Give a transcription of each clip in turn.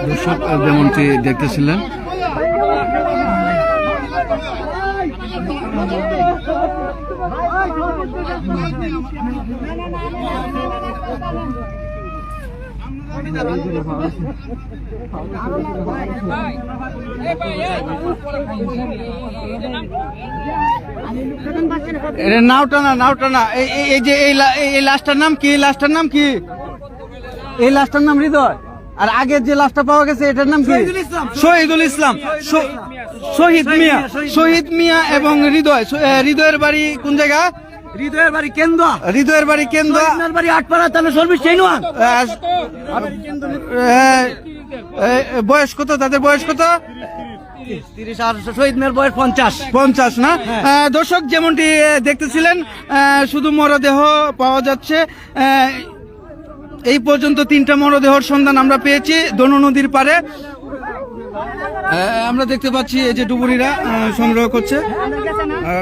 দর্শক যেমনটি দেখতেছিলেন, নাওটানা এই যে এই লাশটার নাম কি? লাশটার নাম কি? এই লাশটার নাম হৃদয়। আর আগের যে লাশটা পাওয়া গেছে এটার নাম কি? শহীদুল ইসলাম। শহীদ মিয়া এবং হৃদয়। হৃদয়ের বাড়ি কোন জায়গা? হৃদয়ের বাড়ি কেন্দ্র। হৃদয়ের বাড়ি কেন্দ্র। বাড়ি আটপাড়া তাহলে সর্বিস সেই নয়। বয়স কত? তাদের বয়স কত? 30। আর শহীদ মিয়ার বয়স 50 না? দর্শক যেমনটি দেখতেছিলেন, শুধু মরদেহ পাওয়া যাচ্ছে। এই পর্যন্ত 3টা মরদেহর সন্ধান আমরা পেয়েছি দনু নদীর পারে। আমরা দেখতে পাচ্ছি এই যে ডুবুরিরা সংগ্রহ করছে।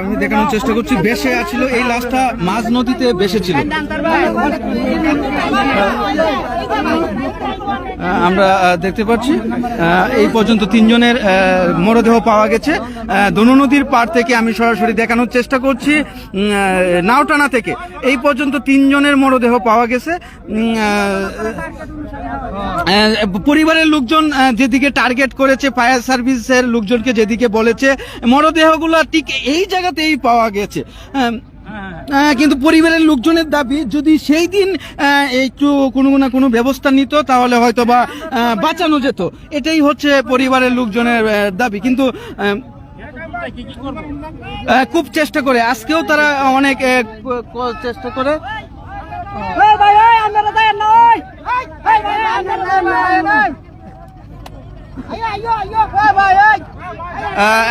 আমি দেখানোর চেষ্টা করছি, বেশে আছিল এই লাশটা, মাঝ নদীতে বেশে ছিল। আমরা দেখতে পাচ্ছি এই পর্যন্ত 3 জনের মরদেহ পাওয়া গেছে দনু নদীর পাড় থেকে। আমি সরাসরি দেখানোর চেষ্টা করছি নাওটানা থেকে। এই পর্যন্ত 3 জনের মরদেহ পাওয়া গেছে। পরিবারের লোকজন যেদিকে টার্গেট করেছে, ফায়ার সার্ভিসের লোকজনকে যেদিকে বলেছে, মরদেহগুলো ঠিক এই জায়গাতেই পাওয়া গেছে। কিন্তু পরিবারের লোকজনের দাবি, যদি সেই দিন একটু কোনো না কোনো ব্যবস্থা নিত তাহলে হয়তো বা বাঁচানো যেত। এটাই হচ্ছে পরিবারের লোকজনের দাবি। কিন্তু খুব চেষ্টা করে, আজকেও তারা অনেক চেষ্টা করে।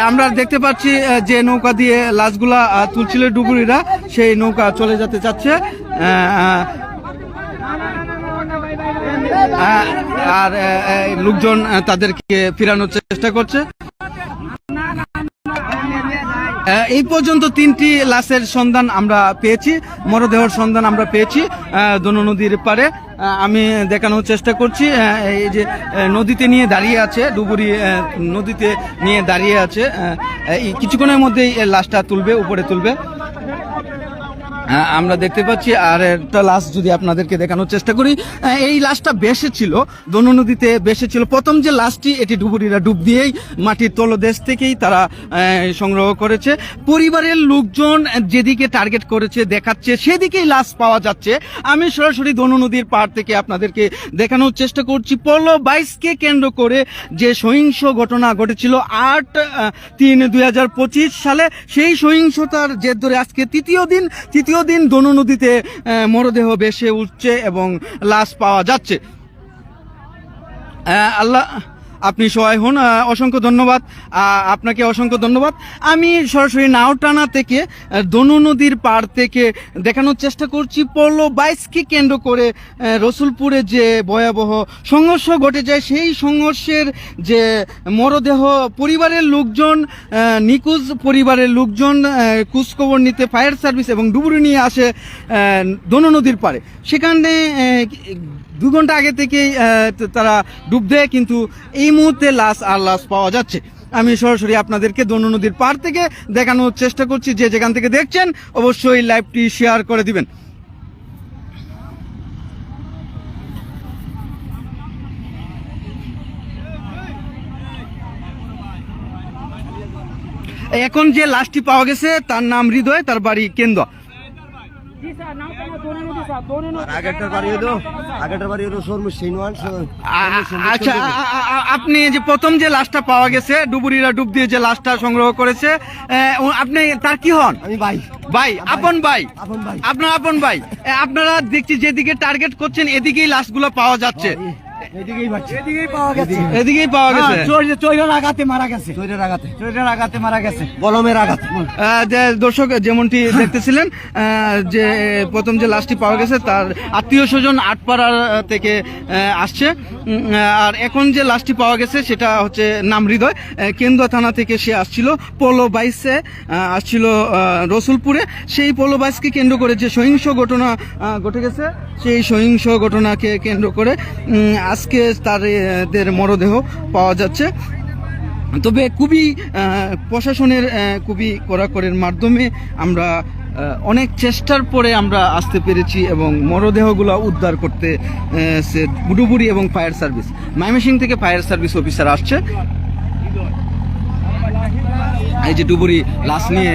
আমরা দেখতে পাচ্ছি যে নৌকা দিয়ে লাশগুলা তুলছিল ডুবুরিরা, সেই নৌকা চলে যেতে চাচ্ছে। আর লোকজন তাদেরকে ফিরানোর চেষ্টা করছে। এই পর্যন্ত 3টি লাশের সন্ধান আমরা পেয়েছি, মরদেহর সন্ধান আমরা পেয়েছি দনু নদীর পারে। আমি দেখানোর চেষ্টা করছি, এই যে নদীতে নিয়ে দাঁড়িয়ে আছে, ডুবুরি নদীতে নিয়ে দাঁড়িয়ে আছে। কিছুক্ষণের মধ্যেই লাশটা তুলবে, উপরে তুলবে। আমরা দেখতে পাচ্ছি। আর একটা লাশ যদি আপনাদেরকে দেখানোর চেষ্টা করি, এই লাশটা বেশে ছিল, দনু নদীতে বেশে ছিল। প্রথম যে লাশটি, এটি ডুবুরিরা ডুব দিয়েই মাটির তলদেশ থেকেই তারা সংগ্রহ করেছে। পরিবারের লোকজন যেদিকে টার্গেট করেছে, দেখাচ্ছে, সেদিকেই লাশ পাওয়া যাচ্ছে। আমি সরাসরি দনু নদীর পাড় থেকে আপনাদেরকে দেখানোর চেষ্টা করছি। পলো 22কে কেন্দ্র করে যে সহিংস ঘটনা ঘটেছিল 8/3/2025 সালে, সেই সহিংসতার জের ধরে আজকে তৃতীয় দিন দনু নদীতে মরদেহ ভেসে উঠছে এবং লাশ পাওয়া যাচ্ছে। আল্লাহ আপনি সহায় হন। অসংখ্য ধন্যবাদ আপনাকে, অসংখ্য ধন্যবাদ। আমি সরাসরি নাওটানা থেকে দনু নদীর পাড় থেকে দেখানোর চেষ্টা করছি পলো 22কে কেন্দ্র করে রসুলপুরে যে ভয়াবহ সংঘর্ষ ঘটে যায়, সেই সংঘর্ষের যে মরদেহ পরিবারের লোকজন, নিখোঁজ পরিবারের লোকজন খোঁজখবর নিতে ফায়ার সার্ভিস এবং ডুবুরি নিয়ে আসে দনু নদীর পাড়ে। সেখানে 2 ঘন্টা আগে থেকেই তারা ডুব দেয়, কিন্তু এই মুহূর্তে লাশ পাওয়া যাচ্ছে। আমি সরাসরি আপনাদেরকে দনু নদীর পাড় থেকে দেখানোর চেষ্টা করছি। যে যেখান থেকে দেখছেন অবশ্যই লাইভটি শেয়ার করে দিবেন। এখন যে লাশটি পাওয়া গেছে তার নাম হৃদয়, তার বাড়ি কেন্দ্র। আগেরটার বাড়ি হলো শর্মিষ সিনওয়ান। আচ্ছা আপনি যে প্রথম যে লাশটা পাওয়া গেছে ডুবুরিরা ডুব দিয়ে যে লাশটা সংগ্রহ করেছে, আপনি তার কি হন? আমি ভাই। ভাই, আপন ভাই, আপন ভাই। আপনার আপন ভাই। আপনারা দেখছি যেদিকে টার্গেট করছেন এদিকেই লাশগুলো পাওয়া যাচ্ছে। এদিকেই পাওয়া গেছে। এদিকেই পাওয়া গেছে। চৈরের আঘাতে মারা গেছে। চৈরের আঘাতে মারা গেছে। বলমের আঘাতে। যে দর্শক যেমনটি দেখতেছিলেন, যে প্রথম যে লাশটি পাওয়া গেছে তার আত্মীয় স্বজন আটপাড়ার থেকে আসছে, আর এখন যে লাশটি পাওয়া গেছে সেটা হচ্ছে নাম হৃদয়, কেন্দুয়া থানা থেকে সে আসছিল পোলো বাইসে, আসছিল রসুলপুরে। সেই পোলো বাইসকে কেন্দ্র করে যে সহিংস ঘটনা ঘটে গেছে, সেই সহিংস ঘটনাকে কেন্দ্র করে আজকে তাদের মরদেহ পাওয়া যাচ্ছে। তবে খুবই প্রশাসনের খুবই কড়াকড়ির মাধ্যমে আমরা অনেক চেষ্টার পরে আমরা আসতে পেরেছি এবং মরদেহগুলো উদ্ধার করতে ডুবুরি এবং ফায়ার সার্ভিস, ময়মনসিংহ থেকে ফায়ার সার্ভিস অফিসার আসছে। এই যে ডুবুরি লাশ নিয়ে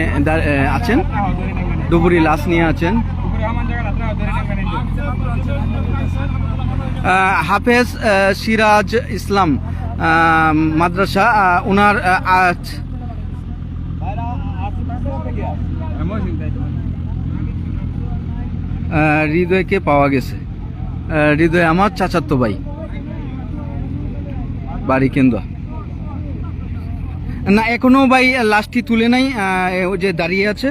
আছেন, ডুবুরি লাশ নিয়ে আছেন হাফেজ সিরাজ ইসলাম মাদ্রাসা, ওনার হৃদয়কে পাওয়া গেছে। হৃদয় আমার চাচাতো ভাই, বাড়ি কেন্দুয়া। না এখনো ভাই লাশটি তুলে নাই, ও যে দাঁড়িয়ে আছে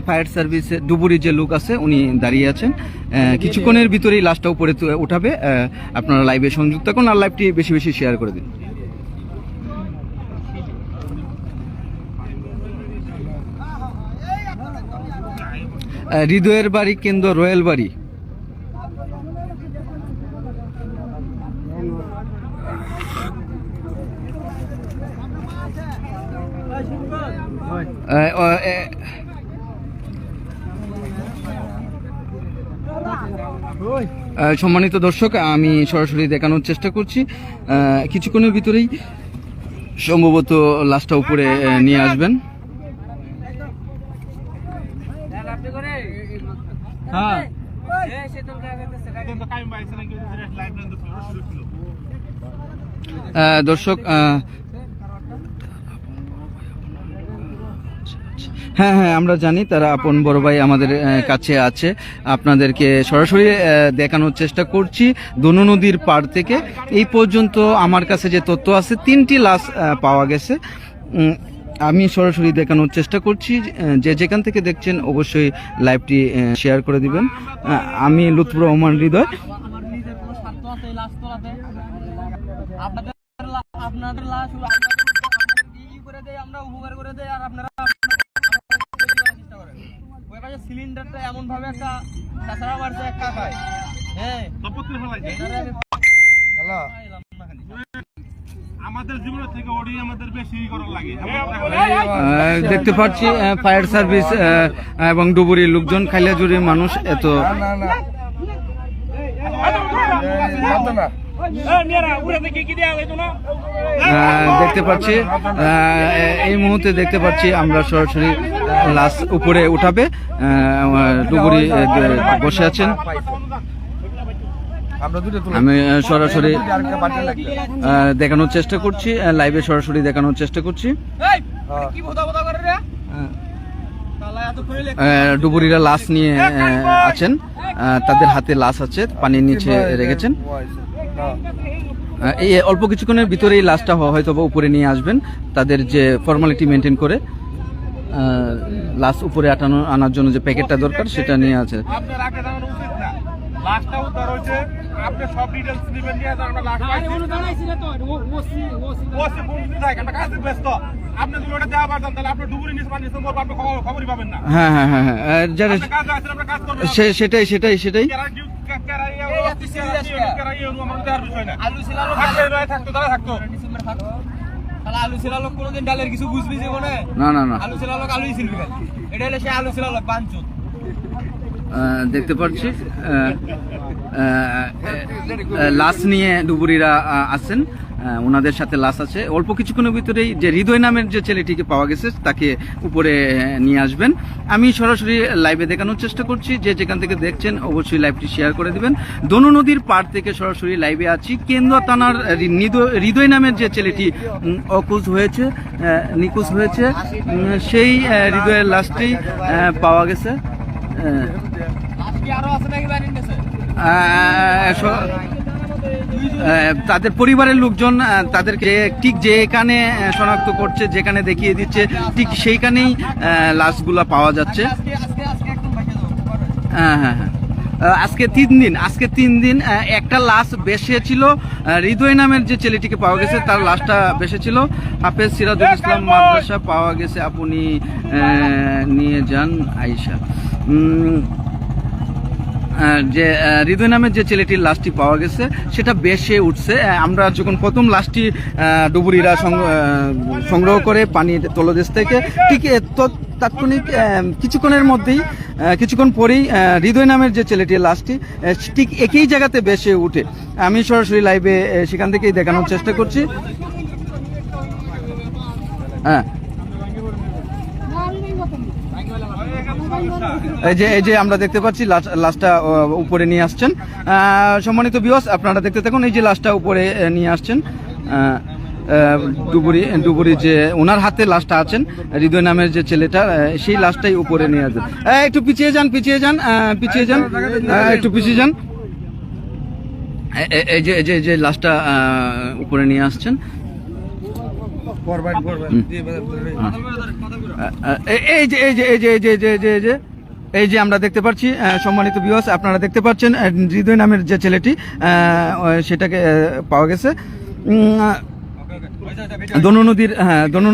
ফায়ার সার্ভিস ডুবুরি যে লোক আছে উনি দাঁড়িয়ে আছেন। কিছুক্ষণের ভিতরেই লাশটা উপরে উঠাবে। আপনারা লাইভে সংযুক্ত থাকুন আর লাইভটি বেশি বেশি শেয়ার করে দিন। হৃদয়ের বাড়ি কেন্দ্র রয়্যাল বাড়ি। সম্মানিত দর্শক, আমি সরাসরি দেখানোর চেষ্টা করছি। কিছুক্ষণের ভিতরেই সম্ভবত লাশটা উপরে নিয়ে আসবেন। দর্শক হ্যাঁ হ্যাঁ আমরা জানি তারা আপন বড় ভাই আমাদের কাছে আছে। আপনাদেরকে সরাসরি দেখানোর চেষ্টা করছি দনু নদীর পাড় থেকে। এই পর্যন্ত আমার কাছে যে তথ্য আছে 3টি লাশ পাওয়া গেছে। আমি সরাসরি দেখানোর চেষ্টা করছি, যে যেখান থেকে দেখছেন অবশ্যই লাইভটি শেয়ার করে দিবেন। আমি লুৎফুর রহমান হৃদয়। আপনাদের লাশ করে দেয়, আমরা উপকার করে দেয়, আর আপনারা ওই পাশে সিলিন্ডারটা এমন ভাবে একটা কাঁচড়া মারছে একটা খায়। হ্যাঁ হ্যালো, আমাদের জীবন থেকে ওডি আমাদের বেশি করা লাগে। দেখতে পাচ্ছি ফায়ার সার্ভিস এবং ডুবুরির লোকজন, খাইলাজুরির মানুষ এত দেখতে পাচ্ছি। এই মুহূর্তে দেখতে পাচ্ছি আমরা সরাসরি লাশ উপরে উঠাবে। ডুবুরি বসে আছেন, আমি সরাসরি দেখানোর চেষ্টা করছি, লাইভে সরাসরি দেখানোর চেষ্টা করছি। ডুবুরিরা লাশ নিয়ে আছেন, তাদের হাতে লাশ আছে, পানির নিচে রেখেছেন। এই অল্প কিছুক্ষণের ভিতরেই লাশটা হয়তো উপরে নিয়ে আসবেন, তাদের যে ফর্মালিটি মেনটেন করে লাশ উপরে আনার জন্য যে প্যাকেটটা দরকার সেটা নিয়ে আছে। লাশটা উদ্ধার হয়েছে, আপনি সব ডিটেইলস দিবেন, নিয়ে আমরা লাশ পাইছি ওনো জানাইছি না তো ওসি বুঝতে থাকে আমরা কাজে ব্যস্ত। আপনি যদি ওটা দেওয়া পারতেন তাহলে আপনি ডুবুরি নিচে পানি নিচে আপনি খবরই পাবেন না। হ্যাঁ হ্যাঁ হ্যাঁ হ্যাঁ যারা কাজ আছে আমরা কাজ করব, সেটাই আলু ছিল থাকতো তারা থাকতো তাহলে আলু ছিল লোক কোনদিন ডালের কিছু বুঝবি জীবনে? না না না, আলু ছিল লোক আলুই ছিল, এটা হলো সে আলু ছিল লোক বাঞ্চুত। দেখতে পাচ্ছি লাশ নিয়ে ডুবুরিরা আছেন, ওনাদের সাথে লাশ আছে। অল্প কিছুক্ষণের ভিতরেই যে হৃদয় নামের যে ছেলেটিকে পাওয়া গেছে তাকে উপরে নিয়ে আসবেন। আমি সরাসরি লাইভে দেখানোর চেষ্টা করছি, যে যেখান থেকে দেখছেন অবশ্যই লাইভটি শেয়ার করে দিবেন। দনু নদীর পাড় থেকে সরাসরি লাইভে আছি। কেন্দুয়া থানার হৃদয় নামের যে ছেলেটি নিখোঁজ হয়েছে সেই হৃদয়ের লাশটি পাওয়া গেছে। তাদের পরিবারের লোকজন তাদেরকে ঠিক যেখানে শনাক্ত করছে, যেখানে দেখিয়ে দিচ্ছে, ঠিক সেইখানেই লাশগুলা পাওয়া যাচ্ছে। হ্যাঁ, আজকে 3 দিন একটা লাশ বেশে ছিল। হৃদয় নামের যে ছেলেটিকে পাওয়া গেছে তার লাশটা বেশে ছিল। হাফেজ সিরাজুল ইসলাম মাদ্রাসা পাওয়া গেছে, আপনি নিয়ে যান আয়েশা। যে হৃদয় নামের যে ছেলেটির লাশটি পাওয়া গেছে সেটা বেশে উঠছে। আমরা যখন প্রথম লাশটি ডুবুরিরা সংগ্রহ করে পানির তলদেশ থেকে, ঠিক তাৎক্ষণিক কিছুক্ষণ পরেই হৃদয় নামের যে ছেলেটির লাশটি ঠিক একই জায়গাতে বেশে উঠে। আমি সরাসরি লাইভে সেখান থেকেই দেখানোর চেষ্টা করছি। হ্যাঁ, এই যে আমরা দেখতে পাচ্ছি লাশটা উপরে নিয়ে আসছেন। সম্মানিত ভিউয়ার্স, আপনারা দেখতে থাকুন। এই যে লাশটা উপরে নিয়ে আসছেন ডুবুরি যে ওনার হাতে লাশটা আছেন হৃদয় নামের যে ছেলেটা, সেই লাশটাই উপরে নিয়ে আসবেন। একটু পিছিয়ে যান, একটু পিছিয়ে যান। এই যে লাশটা উপরে নিয়ে আসছেন। এই যে আমরা দেখতে পাচ্ছি, সম্মানিত ভিউয়ার্স, আপনারা দেখতে পাচ্ছেন হৃদয় নামের যে ছেলেটি সেটাকে পাওয়া গেছে দনু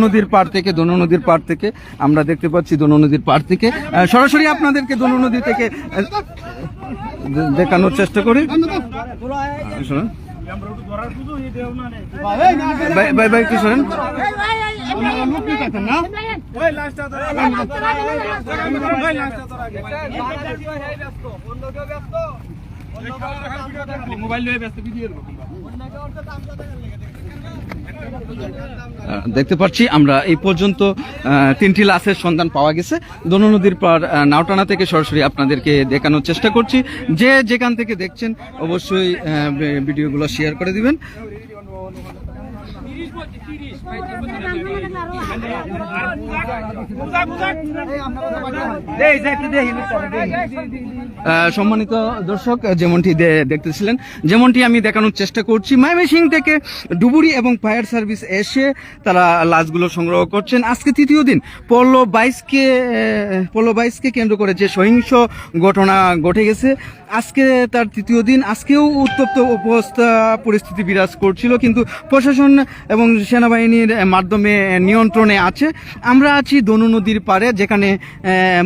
নদীর পাড় থেকে আমরা দেখতে পাচ্ছি। দনু নদীর পাড় থেকে সরাসরি আপনাদেরকে দনু নদী থেকে দেখানোর চেষ্টা করি। শুনুন ভাই কি শোনেন। দেখতে পাচ্ছি আমরা এই পর্যন্ত 3টি লাশের সন্ধান পাওয়া গেছে দনু নদীর পাড় নাওটানা থেকে। সরাসরি আপনাদেরকে দেখানোর চেষ্টা করছি। যে যেখান থেকে দেখছেন অবশ্যই ভিডিওগুলো শেয়ার করে দিবেন। সম্মানিত দর্শক, যেমনটি দেখতেছিলেন, যেমনটি আমি দেখানোর চেষ্টা করছি, ময়মনসিংহ থেকে ডুবুরি এবং ফায়ার সার্ভিস এসে তারা লাশগুলো সংগ্রহ করছেন। আজকে 3য় দিন পল্ল 22কে কেন্দ্র করে যে সহিংস ঘটনা ঘটে গেছে, আজকে তার 3য় দিন। আজকেও উত্তপ্ত অবস্থা পরিস্থিতি বিরাজ করছিল, কিন্তু প্রশাসন এবং সেনাবাহিনীর মাধ্যমে নিয়ন্ত্রণে আছে। আমরা আছি দনু নদীর পাড়ে, যেখানে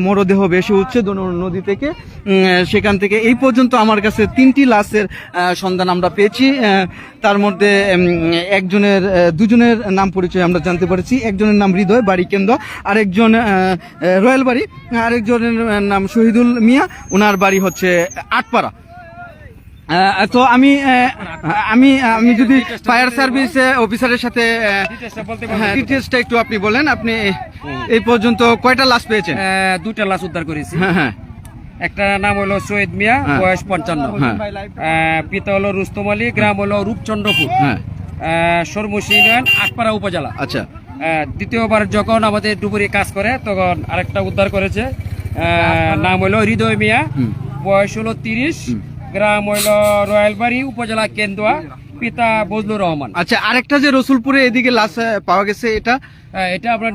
মরদেহ ভেসে উঠছে দনু নদী থেকে। সেখান থেকে এই পর্যন্ত আমার কাছে 3টি লাশের সন্ধান আমরা পেয়েছি। তার মধ্যে দুজনের নাম পরিচয় আমরা জানতে পেরেছি। একজনের নাম হৃদয়, বাড়ি কেন্দুয়া, আরেকজন রয়্যাল বাড়ি, আরেকজনের নাম শহীদুল মিয়া, ওনার বাড়ি হচ্ছে আটপাড়া। তো আমি যদি ফায়ার সার্ভিস অফিসারের সাথে ডিটেইলসটা একটু আপনি বলেন। আপনি এই পর্যন্ত কয়টা লাশ পেয়েছেন? 2টা লাশ উদ্ধার করেছি। হ্যাঁ, একটা নাম হলো শহীদ মিয়া, বয়স 55, পিতা হলো রুস্তম আলী, গ্রাম হলো রূপচন্দ্রপুর, সরমুশি ইউনিয়ন, আটপাড়া উপজেলা। আচ্ছা, দ্বিতীয়বার যখন আমাদের ডুবুরি কাজ করে তখন আরেকটা উদ্ধার করেছে, নাম হলো হৃদয় মিয়া, বয়স হলো 30, গ্রাম হইল রয়্যালবাড়ি, উপজেলা কেন্দুয়া, পিতা বজলুর রহমান। আচ্ছা, আরেকটা যে রসুলপুরে এদিকে লাশ পাওয়া গেছে, এটা এটা আপনার